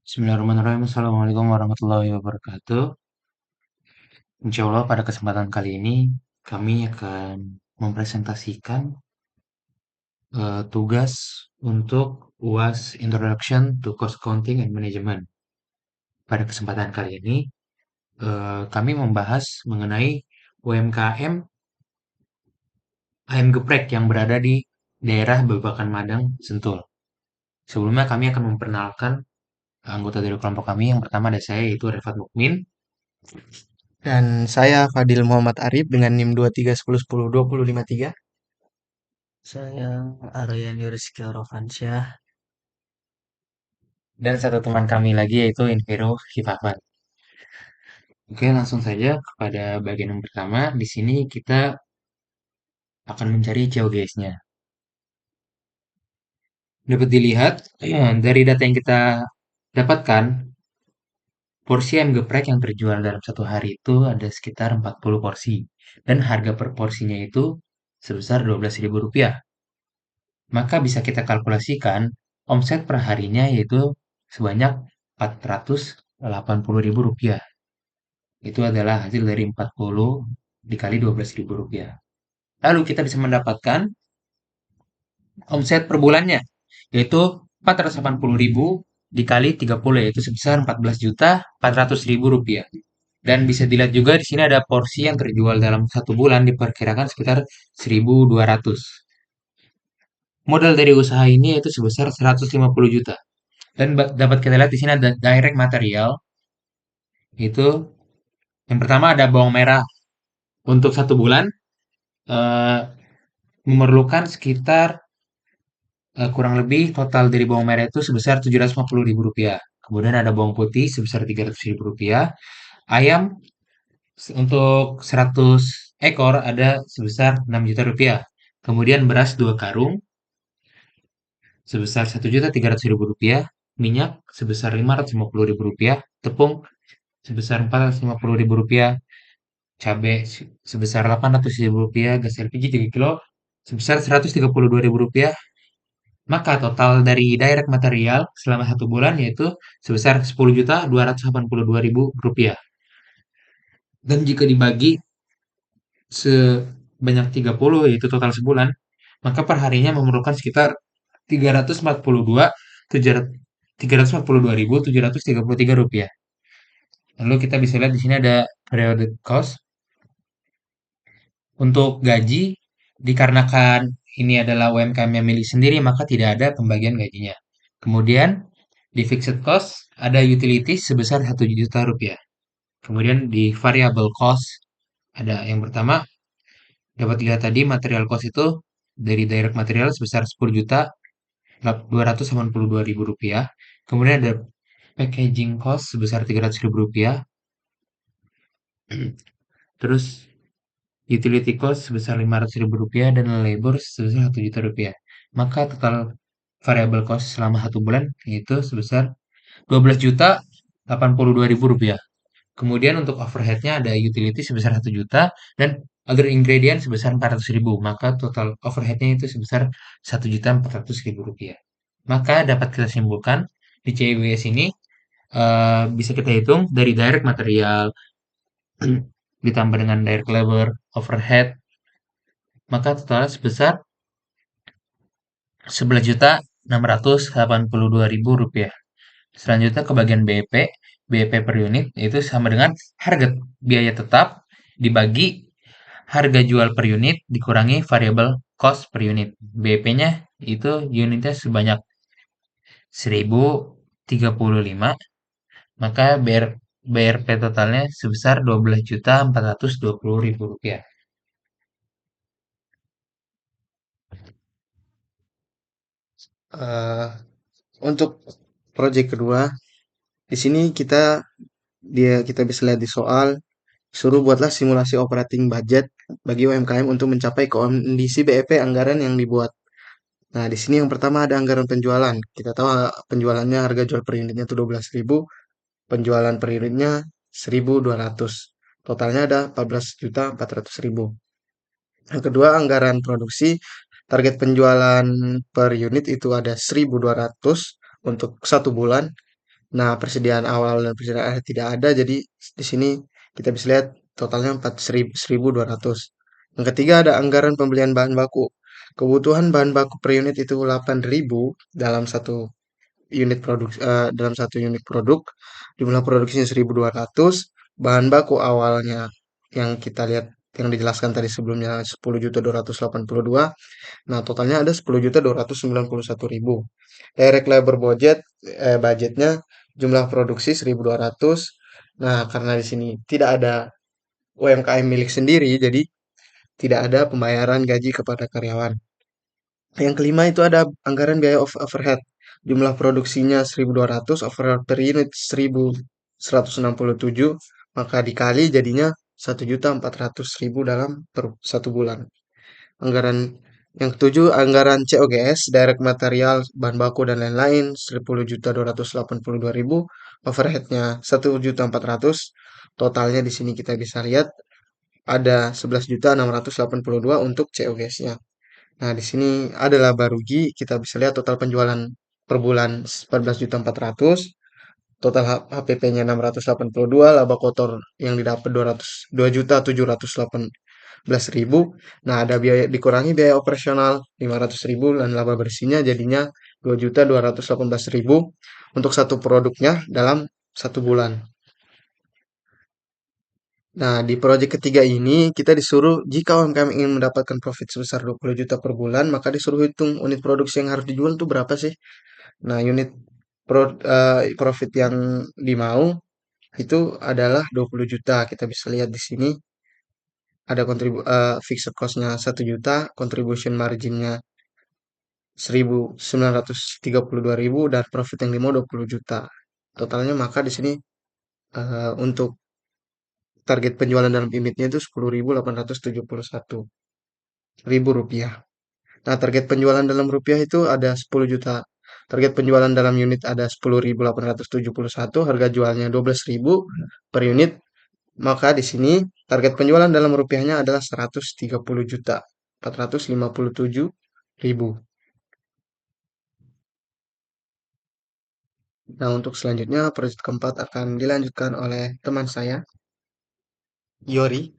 Bismillahirrahmanirrahim. Assalamualaikum warahmatullahi wabarakatuh. Insya Allah pada kesempatan kali ini kami akan mempresentasikan tugas untuk UAS Introduction to Cost Accounting and Management. Pada kesempatan kali ini kami membahas mengenai UMKM ayam geprek yang berada di daerah Babakan Madang, Sentul. Sebelumnya kami akan memperkenalkan anggota dari kelompok kami. Yang pertama ada saya yaitu Refat Mukmin. Dan saya Fadil Muhammad Arif dengan NIM 2310102053. Saya Aryan Yuriski Rovansyah. Dan satu teman kami lagi yaitu Invero Hifafan. Oke, langsung saja kepada bagian yang pertama. Di sini kita akan mencari COGS-nya. Dapat dilihat dari data yang kita dapatkan, porsi ayam geprek yang terjual dalam satu hari itu ada sekitar 40 porsi. Dan harga per porsinya itu sebesar Rp12.000. Maka bisa kita kalkulasikan omset per harinya yaitu sebanyak Rp480.000. Itu adalah hasil dari 40 dikali Rp12.000. Lalu kita bisa mendapatkan omset per bulannya, yaitu 480.000 dikali 30, yaitu sebesar Rp14.400.000. Dan bisa dilihat juga di sini ada porsi yang terjual dalam satu bulan diperkirakan sekitar 1.200. Modal dari usaha ini yaitu sebesar 150 juta. Dan dapat kita lihat di sini ada direct material, itu yang pertama ada bawang merah untuk satu bulan eh, memerlukan sekitar kurang lebih total dari bawang merah itu sebesar Rp750.000. Kemudian ada bawang putih sebesar Rp300.000. Ayam untuk 100 ekor ada sebesar Rp6 juta. Kemudian beras 2 karung sebesar Rp1.300.000. Minyak sebesar Rp550.000. Tepung sebesar Rp450.000. Cabai sebesar Rp800.000. Gas LPG 3 kilo sebesar Rp132.000. Maka total dari direct material selama satu bulan yaitu sebesar Rp10.282.000. Dan jika dibagi sebanyak 30 yaitu total sebulan, maka perharinya memerlukan sekitar Rp342.733.000. Lalu kita bisa lihat di sini ada periodic cost untuk gaji. Dikarenakan ini adalah UMKM yang milik sendiri, maka tidak ada pembagian gajinya. Kemudian di fixed cost ada utilities sebesar Rp1 juta. Kemudian di variable cost ada yang pertama dapat dilihat tadi material cost itu dari direct material sebesar Rp10.282.000. Kemudian ada packaging cost sebesar Rp300.000. Terus utility cost sebesar Rp500.000 dan labor sebesar Rp1 juta. Maka total variable cost selama satu bulan yaitu sebesar Rp12.082.000. Kemudian untuk overheadnya ada utility sebesar 1 juta dan other ingredient sebesar 400.000. Maka total overheadnya itu sebesar Rp1.400.000. Maka dapat kita simpulkan di CWS ini bisa kita hitung dari direct material ditambah dengan direct labor, overhead, maka totalnya sebesar Rp11.682.000. Selanjutnya ke bagian BEP. BEP per unit itu sama dengan harga biaya tetap dibagi harga jual per unit dikurangi variable cost per unit. BEP-nya itu unitnya sebanyak 1.035, maka BRP totalnya sebesar Rp12.420.000. Eh, untuk proyek kedua, di sini kita bisa lihat di soal suruh buatlah simulasi operating budget bagi UMKM untuk mencapai kondisi BEP anggaran yang dibuat. Nah, di sini yang pertama ada anggaran penjualan. Kita tahu penjualannya harga jual per unitnya itu 12.000, penjualan per unitnya 1.200. Totalnya ada 14.400.000. Yang kedua, anggaran produksi. Target penjualan per unit itu ada 1.200 untuk satu bulan. Nah, persediaan awal dan persediaan akhir tidak ada, jadi di sini kita bisa lihat totalnya 1.200. Yang ketiga ada anggaran pembelian bahan baku. Kebutuhan bahan baku per unit itu 8.000 dalam satu unit produk dalam satu unit produk. Jumlah produksinya 1.200. Bahan baku awalnya yang kita lihat yang dijelaskan tadi sebelumnya 10.282. Nah, totalnya ada 10.291.000. Direct labor budgetnya jumlah produksi 1.200. Nah, karena di sini tidak ada UMKM milik sendiri, jadi tidak ada pembayaran gaji kepada karyawan. Yang kelima itu ada anggaran biaya overhead. Jumlah produksinya 1.200, overhead per unit 1.167, maka dikali jadinya 1.400.000 dalam per satu bulan. Anggaran yang ketujuh, anggaran COGS, direct material, bahan baku, dan lain-lain, 10.282.000, overheadnya 1.400.000, totalnya di sini kita bisa lihat ada 11.682 untuk COGS-nya. Nah, di sini ada laba rugi, kita bisa lihat total penjualan per bulan 14.400.000, total HPP-nya 682, laba kotor yang didapat 2.718.000. Nah, ada biaya dikurangi biaya operasional 500.000 dan laba bersihnya jadinya 2.218.000 untuk satu produknya dalam satu bulan. Nah, di proyek ketiga ini kita disuruh jika UMKM ingin mendapatkan profit sebesar 20 juta per bulan, maka disuruh hitung unit produksi yang harus dijual itu berapa sih? Nah, profit yang dimau itu adalah 20 juta. Kita bisa lihat di sini ada fixed cost-nya 1 juta, contribution margin-nya 1.932.000 dan profit yang dimau 20 juta. Totalnya maka di sini untuk target penjualan dalam unitnya itu 10.871.000 rupiah. Nah, target penjualan dalam rupiah itu ada 10 juta. Target penjualan dalam unit ada 10.871, harga jualnya 12.000 per unit. Maka di sini target penjualan dalam rupiahnya adalah 130 juta 457.000. Nah, untuk selanjutnya proyek keempat akan dilanjutkan oleh teman saya, Yori.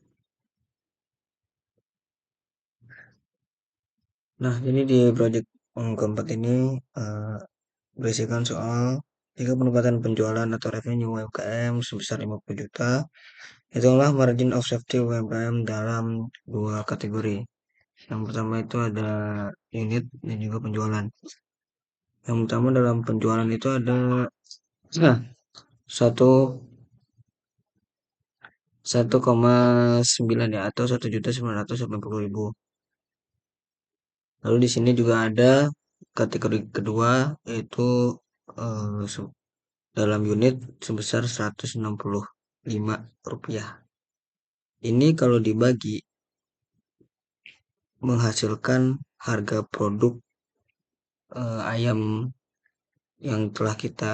Nah, jadi di proyek keempat ini eh, berisikan soal jika pendapatan penjualan atau revenue UMKM sebesar 50 juta, hitunglah margin of safety UMKM dalam dua kategori. Yang pertama itu ada unit dan juga penjualan. Yang pertama dalam penjualan itu ada nah, satu 1,9 ya atau 1.980.000. Lalu di sini juga ada kategori kedua yaitu dalam unit sebesar 165 rupiah. Ini kalau dibagi menghasilkan harga produk ayam yang telah kita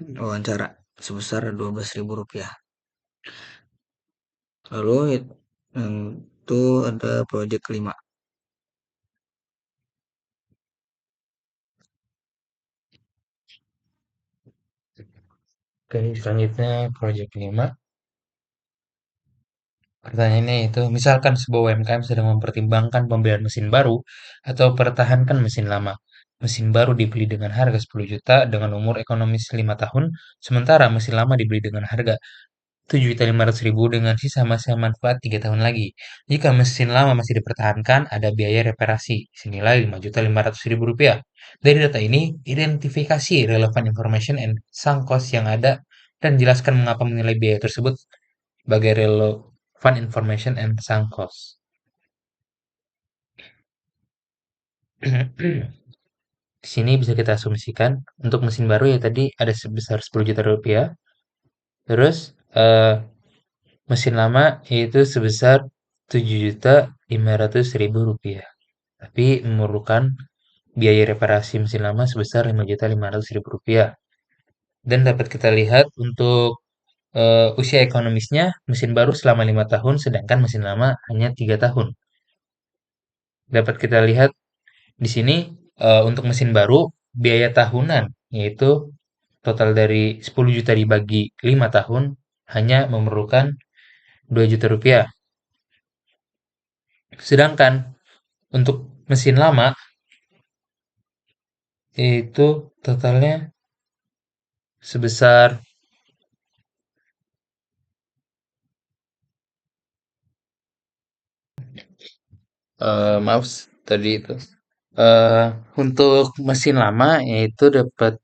wawancara sebesar 12.000 rupiah. Lalu yang itu ada proyek kelima. Oke, selanjutnya proyek 5. Pertanyaannya itu, misalkan sebuah UMKM sedang mempertimbangkan pembelian mesin baru atau pertahankan mesin lama. Mesin baru dibeli dengan harga 10 juta dengan umur ekonomis 5 tahun, sementara mesin lama dibeli dengan harga 7.500.000 dengan sisa masa manfaat 3 tahun lagi. Jika mesin lama masih dipertahankan, ada biaya reparasi senilai 5.500.000 rupiah. Dari data ini, identifikasi relevant information and sunk cost yang ada dan jelaskan mengapa menilai biaya tersebut sebagai relevant information and sunk cost. Di sini bisa kita asumsikan untuk mesin baru ya tadi ada sebesar 10 juta rupiah. Terus mesin lama yaitu sebesar 7.500.000 rupiah. Tapi memerlukan biaya reparasi mesin lama sebesar 5.500.000 rupiah. Dan dapat kita lihat untuk usia ekonomisnya mesin baru selama 5 tahun, sedangkan mesin lama hanya 3 tahun. Dapat kita lihat di sini untuk mesin baru biaya tahunan yaitu Total dari 10 juta dibagi 5 tahun hanya memerlukan 2 juta rupiah. Sedangkan untuk mesin lama itu totalnya sebesar maaf tadi itu eh untuk mesin lama yaitu dapat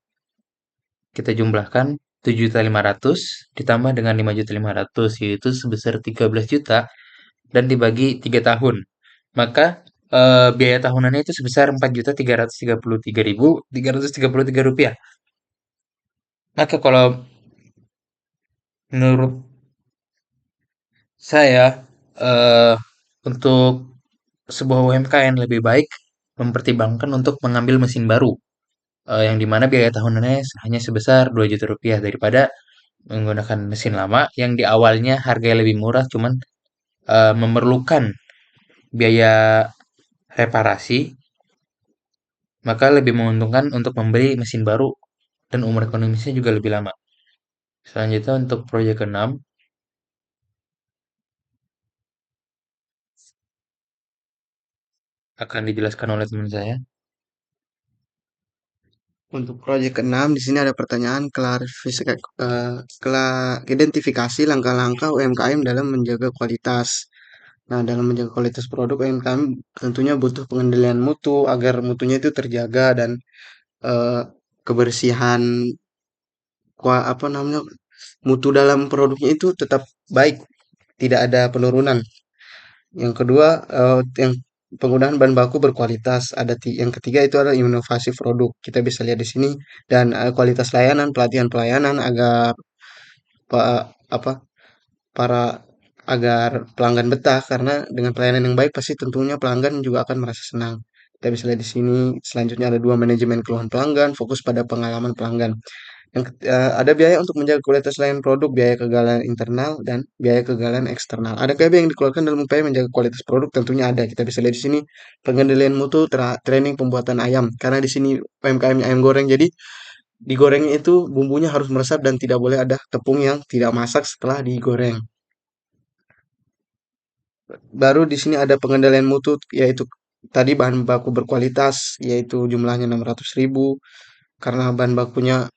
kita jumlahkan 7.500.000 ditambah dengan 5.500.000 yaitu sebesar 13 juta dan dibagi 3 tahun. Maka biaya tahunannya itu sebesar 4.333.333 rupiah. Maka kalau menurut saya eh untuk sebuah UMKM lebih baik mempertimbangkan untuk mengambil mesin baru yang dimana biaya tahunannya hanya sebesar 2 juta rupiah daripada menggunakan mesin lama yang di awalnya harganya lebih murah cuman memerlukan biaya reparasi, maka lebih menguntungkan untuk membeli mesin baru dan umur ekonomisnya juga lebih lama. Selanjutnya untuk proyek keenam akan dijelaskan oleh teman saya. Untuk proyek keenam di sini ada pertanyaan identifikasi langkah-langkah UMKM dalam menjaga kualitas. Nah, dalam menjaga kualitas produk UMKM tentunya butuh pengendalian mutu agar mutunya itu terjaga dan eh, kebersihan apa namanya mutu dalam produknya itu tetap baik, tidak ada penurunan. Yang kedua, yang penggunaan bahan baku berkualitas. Yang ketiga itu adalah inovasi produk. Kita bisa lihat di sini dan kualitas layanan, pelatihan pelayanan agar apa para agar pelanggan betah karena dengan pelayanan yang baik pasti tentunya pelanggan juga akan merasa senang. Kita bisa lihat di sini selanjutnya ada dua manajemen keluhan pelanggan, fokus pada pengalaman pelanggan. Ada biaya untuk menjaga kualitas layanan produk, biaya kegagalan internal dan biaya kegagalan eksternal. Ada biaya yang dikeluarkan dalam upaya menjaga kualitas produk? Tentunya ada. Kita bisa lihat di sini pengendalian mutu, training pembuatan ayam. Karena di sini UMKM-nya ayam goreng, jadi digorengnya itu bumbunya harus meresap dan tidak boleh ada tepung yang tidak masak setelah digoreng. Baru di sini ada pengendalian mutu, yaitu tadi bahan baku berkualitas, yaitu jumlahnya 600.000 karena bahan bakunya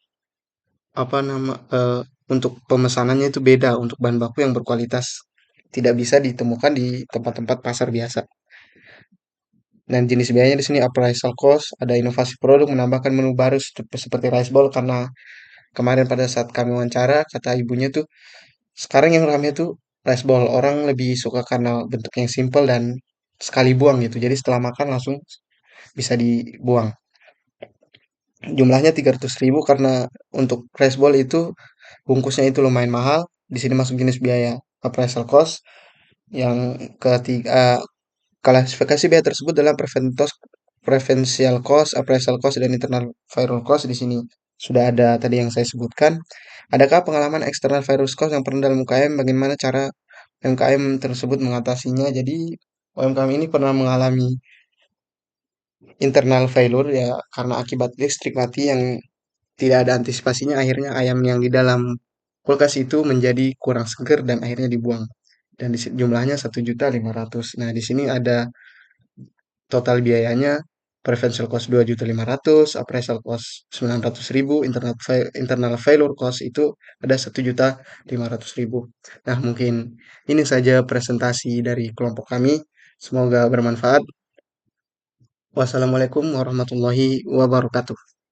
apa nama untuk pemesanannya itu beda untuk bahan baku yang berkualitas tidak bisa ditemukan di tempat-tempat pasar biasa. Dan jenis biayanya di sini appraisal cost, ada inovasi produk menambahkan menu baru seperti rice bowl karena kemarin pada saat kami wawancara kata ibunya tuh sekarang yang ramai tuh rice bowl orang lebih suka karena bentuknya yang simple dan sekali buang gitu. Jadi setelah makan langsung bisa dibuang. Jumlahnya 300.000 karena untuk rice bowl itu bungkusnya itu lumayan mahal. Di sini masuk jenis biaya appraisal cost. Yang ketiga, klasifikasi biaya tersebut dalam preferential cost, appraisal cost, dan internal firewall cost. Di sini sudah ada tadi yang saya sebutkan. Adakah pengalaman external firewall cost yang pernah dalam UMKM? Bagaimana cara UMKM tersebut mengatasinya? Jadi UMKM ini pernah mengalami internal failure ya karena akibat listrik mati yang tidak ada antisipasinya. Akhirnya ayam yang di dalam kulkas itu menjadi kurang seger dan akhirnya dibuang. Dan jumlahnya 1.500.000. Nah, di sini ada total biayanya preferential cost 2.500.000, appraisal cost 900.000, internal failure cost itu ada 1.500.000. Nah, mungkin ini saja presentasi dari kelompok kami. Semoga bermanfaat. Wassalamualaikum warahmatullahi wabarakatuh.